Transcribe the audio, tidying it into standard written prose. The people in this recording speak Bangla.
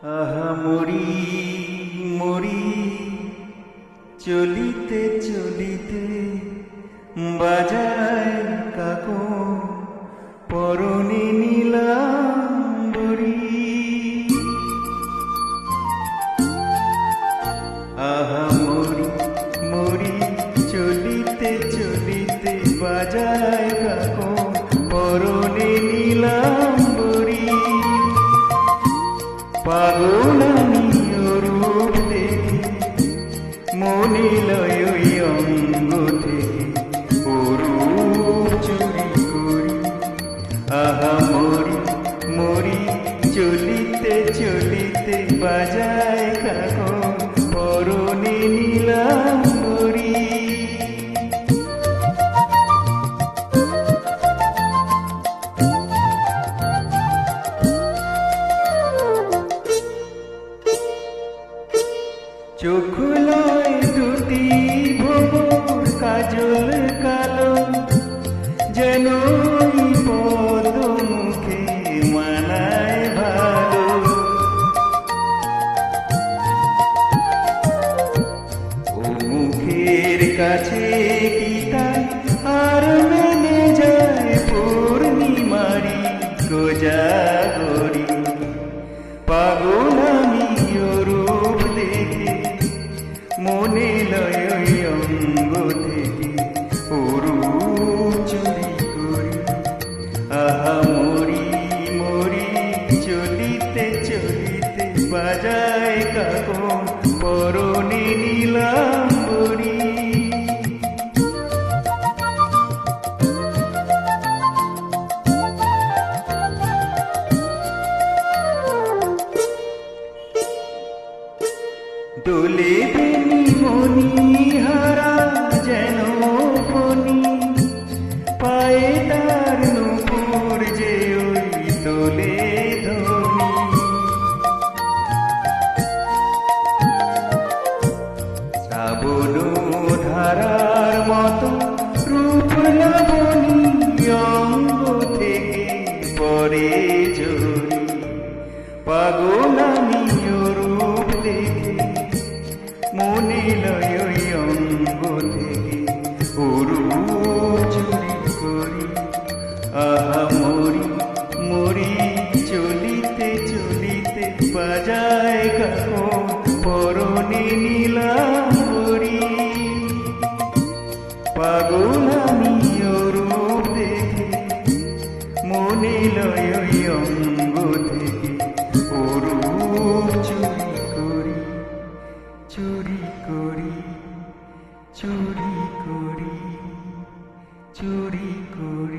আহা মরি মরি চলিতে চলিতে বাজায় কাকো পরনে নীলাম্বরী। আহা মরি মরি চলিতে চলিতে বাজায় কাকো পরনে নীলাম্বরী। পাগল আমি রূপ দেখে মনে লয় অঙ্গ থেকে অরূপ চুরি করি। আহা মরি মরি চলিতে চলিতে বাজায় কাকো পরনে নীলাম্বরী। চোখ লয় দুটি ভোর কাজল কালো, যেন পদ মুখে মানায় ভালো। ও মুখের কাছে কি তাই আর মেনে যায় পূর্ণিমারি কোজাগরি। পাগল আমি রূপ দেখে মনে লয় অঙ্গ থেকে অরূপ চুরি করি। আহা মরি মরি চলিতে চলিতে বাজায় কাকো পরনে নীলাম্বরী। দোলে বেনি মণিহারা যেন ফণি, পায়ে তার নূপুর যে ওই দোলে ধ্বনি। শ্রাবণ ধারার মতো রূপ লাবণী অঙ্গ থেকে পরে ঝরি। পাগল আমি রূপ দেখে মনে লয় অঙ্গ থেকে অরূপ চুরি করি। আহা মরি মরি চলিতে চলিতে বাজায় কাকো পরনে নীলাম্বরী। পাগল আমি রূপ দেখে মনে লয় অঙ্গ থেকে অরূপ চুরি করি। চুরি করি চুরি করি চুরি করি।